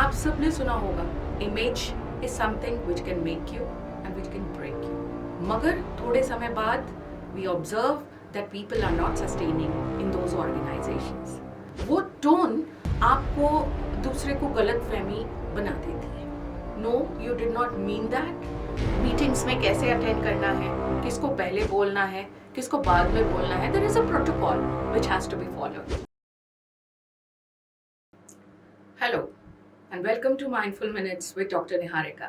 आप सबने सुना होगा image is something which can make you and which can break you, मगर थोड़े समय बाद we observe that people are not sustaining in those organisations. वो टोन आपको दूसरे को गलत फहमी बना देती है। No, you did not mean that. Meetings में कैसे अटेंड करना है, किसको पहले बोलना है, किसको बाद में बोलना है, there is a protocol which has to be followed. Hello and welcome to Mindful Minutes with Dr. Niharika.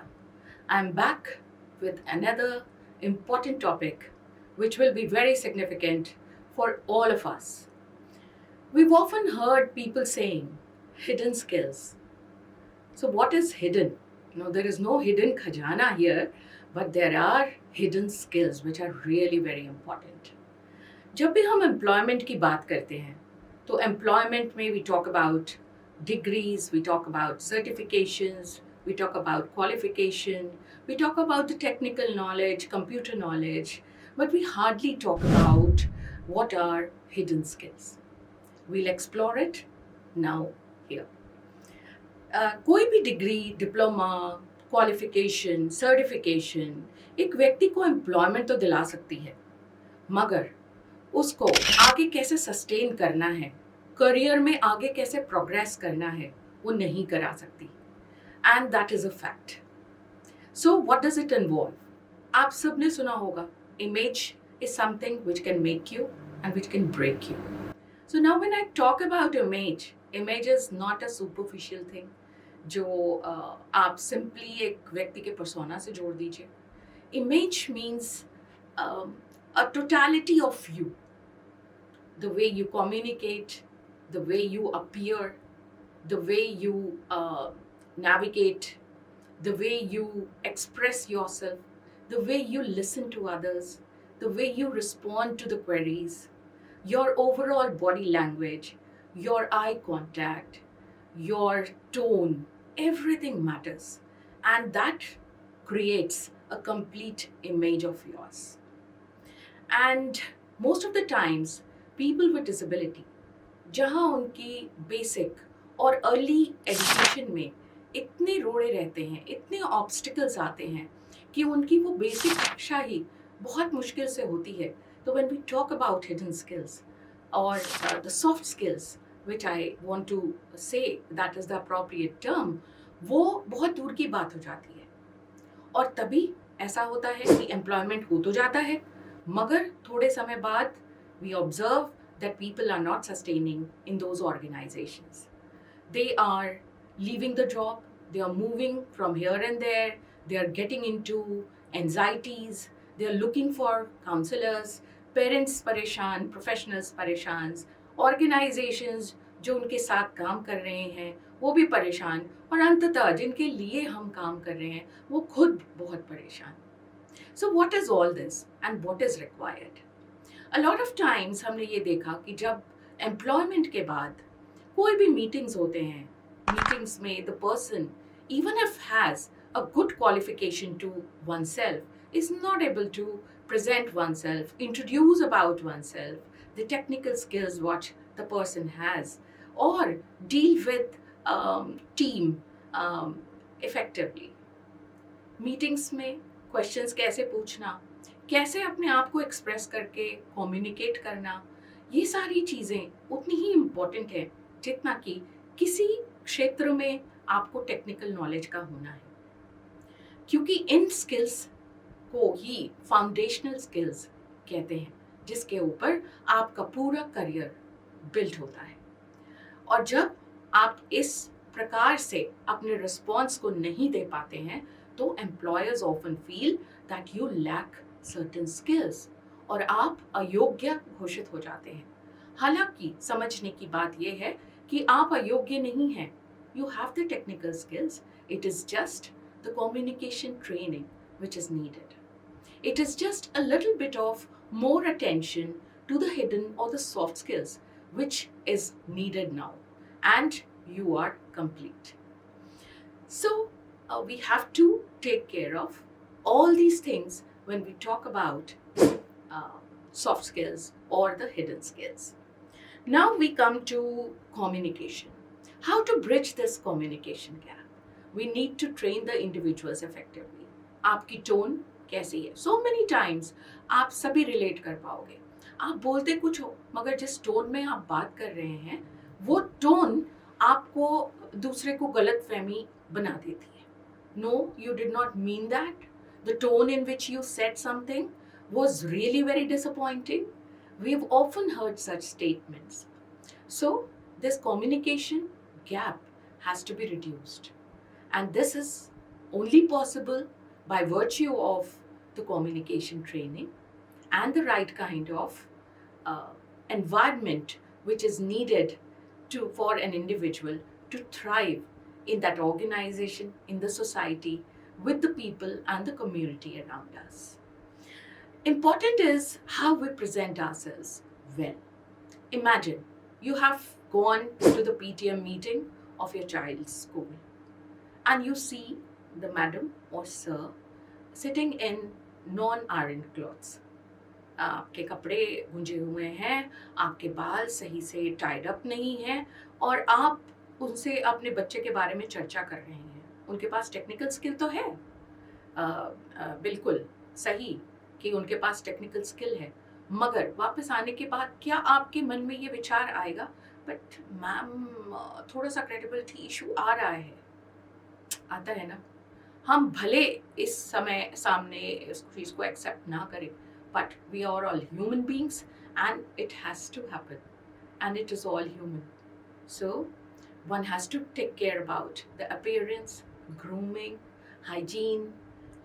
I'm back with another important topic which will be very significant for all of us. We've often heard people saying hidden skills. So what is hidden? No, there is no hidden khajana here, but there are hidden skills which are really very important. जब भी हम employment की बात करते हैं तो employment में we talk about degrees, we talk about certifications, we talk about qualification, we talk about the technical knowledge, computer knowledge, but we hardly talk about what are hidden skills. We'll explore it now here. कोई भी degree, diploma, qualification, certification एक व्यक्ति को employment तो दिला सकती है, मगर उसको आगे कैसे सस्टेन करना है, करियर में आगे कैसे प्रोग्रेस करना है, वो नहीं करा सकती। And that is a fact. So what does it involve? आप सबने सुना होगा image is something which can make you and which can break you. So now when I talk about image, image is not a superficial thing जो आप simply एक व्यक्ति के persona से जोड़ दीजिए। Image means a totality of you, the way you communicate, the way you appear, the way you navigate, the way you express yourself, the way you listen to others, the way you respond to the queries, your overall body language, your eye contact, your tone, everything matters. And that creates a complete image of yours. And most of the times, people with disability, जहाँ उनकी basic और early education में इतने रोड़े रहते हैं, इतने obstacles आते हैं कि उनकी वो बेसिक शिक्षा ही बहुत मुश्किल से होती है। तो when we talk about hidden skills और the soft skills which I want to say that is the appropriate term, वो बहुत दूर की बात हो जाती है। और तभी ऐसा होता है कि एम्प्लॉयमेंट हो तो जाता है, मगर थोड़े समय बाद we observe that people are not sustaining in those organizations. They are leaving the job, they are moving from here and there, they are getting into anxieties, they are looking for counselors, parents परेशान, professionals परेशान, organizations जो उनके साथ काम कर रहे हैं वो भी परेशान, और अंततः जिनके लिए हम काम कर रहे हैं वो खुद बहुत परेशान। So what is all this and what is required? A lot of times हमने ये देखा कि जब एम्प्लॉयमेंट के बाद कोई भी मीटिंग्स होते हैं, मीटिंग्स में the person even if has a good qualification to oneself is not able to present oneself, introduce about oneself, the technical skills what the person has, or deal with team effectively. Meetings में questions कैसे पूछना, कैसे अपने आप को express करके communicate करना, ये सारी चीज़ें उतनी ही इम्पोर्टेंट है जितना कि किसी क्षेत्र में आपको टेक्निकल नॉलेज का होना है, क्योंकि इन स्किल्स को ही फाउंडेशनल स्किल्स कहते हैं जिसके ऊपर आपका पूरा करियर बिल्ड होता है। और जब आप इस प्रकार से अपने रिस्पॉन्स को नहीं दे पाते हैं तो employers often feel that you lack certain skills और आप अयोग्य घोषित हो जाते हैं। हालांकि समझने की बात यह है कि आप अयोग्य नहीं हैं, you have the technical skills, it is just the communication training which is needed, it is just a little bit of more attention to the hidden और the soft skills which is needed now, and you are complete. So we have to take care of all these things when we talk about soft skills or the hidden skills. Now we come to communication. How to bridge this communication gap? we need to train the individuals effectively. आपकी tone कैसी है? So many times आप सभी relate कर पाओगे. आप बोलते कुछ हो मगर जिस टोन में आप बात कर रहे हैं वो टोन आपको दूसरे को गलत फहमी बना देती है. No, you did not mean that. The tone in which you said something was really very disappointing. We've often heard such statements. So, this communication gap has to be reduced. And this is only possible by virtue of the communication training and the right kind of environment which is needed for an individual to thrive in that organization, in the society, with the people and the community around us. Important is how we present ourselves well. Imagine you have gone to the PTM meeting of your child's school and you see the madam or sir sitting in non-iron clothes. आपके कपड़े गुंजे हुए हैं, आपके बाल सही से tied up नहीं हैं और आप उनसे अपने बच्चे के बारे में चर्चा कर रहे हैं. उनके पास टेक्निकल स्किल तो है, बिल्कुल सही कि उनके पास टेक्निकल स्किल है, मगर वापस आने के बाद क्या आपके मन में ये विचार आएगा बट मैम थोड़ा सा क्रेडिबिलिटी इशू आ रहा है? आता है ना. हम भले इस समय सामने इस चीज़ को एक्सेप्ट ना करें, but we are all human beings and it has to happen and it is all human. So one has to take care about the appearance, grooming, hygiene,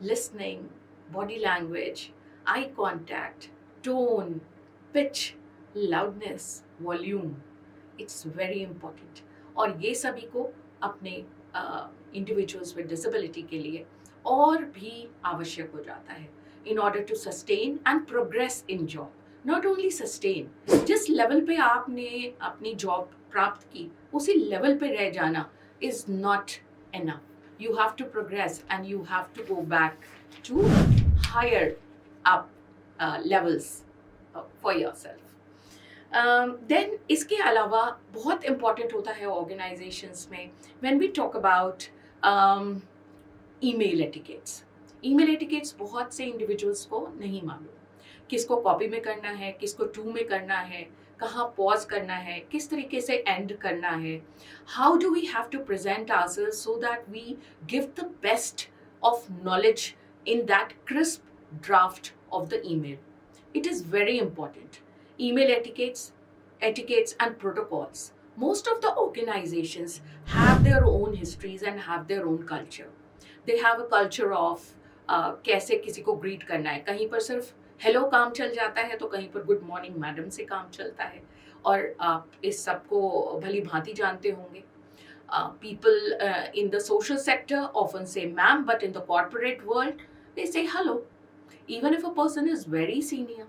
listening, body language, eye contact, tone, pitch, loudness, volume. It's very important. और ये सभी को अपने individuals with disability के लिए और भी आवश्यक हो जाता है in order to sustain and progress in job. Not only sustain, जिस level पे आपने अपनी job प्राप्त की उसी level पे रह जाना is not enough. You have to progress and you have to go back to higher up levels for yourself. Then इसके अलावा बहुत important होता है organizations में when we talk about email etiquettes. Email etiquettes बहुत से इंडिविजुअल्स को नहीं मालूम, किसको कॉपी में करना है, किसको टू में करना है, कहाँ पॉज करना है, किस तरीके से एंड करना है. How do we have to present ourselves so that we give the best of knowledge in that crisp draft of the email. It is very important. Email etiquettes and protocols. Most of the organizations have their own histories and have their own culture. They have a culture of कैसे किसी को greet करना है. कहीं पर सिर्फ hello काम चल जाता है तो कहीं पर गुड मॉर्निंग मैडम से काम चलता है और आप इस सब को भली भांति जानते होंगे. People in the social sector often say ma'am, but in the corporate world they say hello, even if a person is very senior.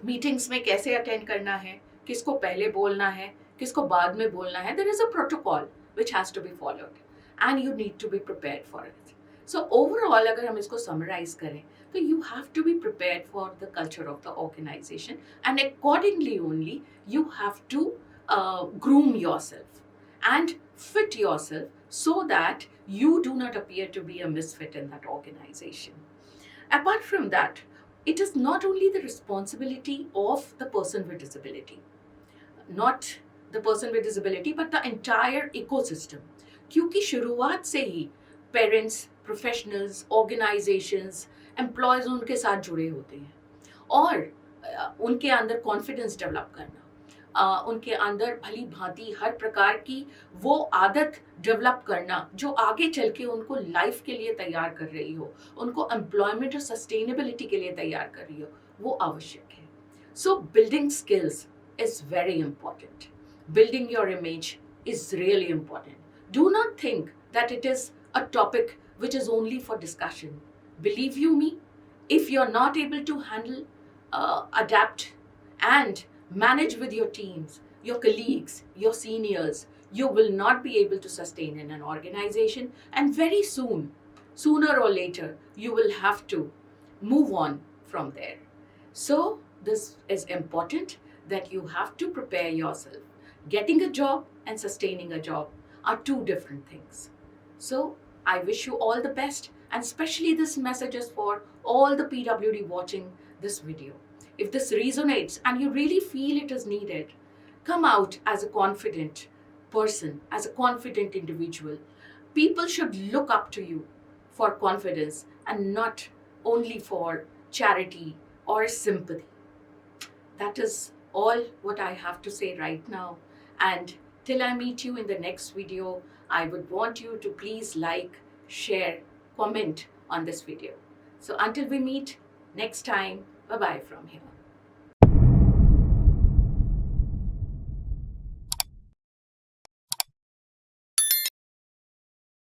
Meetings में कैसे अटेंड करना है, किसको पहले बोलना है, किसको बाद में बोलना है, there is a protocol which has to be followed and you need to be prepared for it. So overall अगर हम इसको summarize करें तो you have to be prepared for the culture of the organization and accordingly only you have to groom yourself and fit yourself so that you do not appear to be a misfit in that organization. Apart from that, it is not only the responsibility of the person with disability, not the person with disability, but the entire ecosystem. क्योंकि शुरुआत से ही parents, professionals, organisations, employees उनके साथ जुड़े होते हैं और उनके अंदर कॉन्फिडेंस डेवलप करना, उनके अंदर भली भांति हर प्रकार की वो आदत डेवलप करना जो आगे चल के उनको लाइफ के लिए तैयार कर रही हो, उनको एम्प्लॉयमेंट और सस्टेनेबिलिटी के लिए तैयार कर रही हो, वो आवश्यक है. सो building skills is very important. Building your image is really important. Do not think that it is a topic which is only for discussion. Believe you me, if you're not able to handle, adapt and manage with your teams, your colleagues, your seniors, you will not be able to sustain in an organization, and very soon, sooner or later, you will have to move on from there. So this is important that you have to prepare yourself. Getting a job and sustaining a job are two different things. So I wish you all the best, and especially this message is for all the PWD watching this video. If this resonates and you really feel it is needed, come out as a confident person, as a confident individual. People should look up to you for confidence and not only for charity or sympathy. That is all what I have to say right now. And till I meet you in the next video, I would want you to please like, share, comment on this video. So until we meet next time, bye bye from here.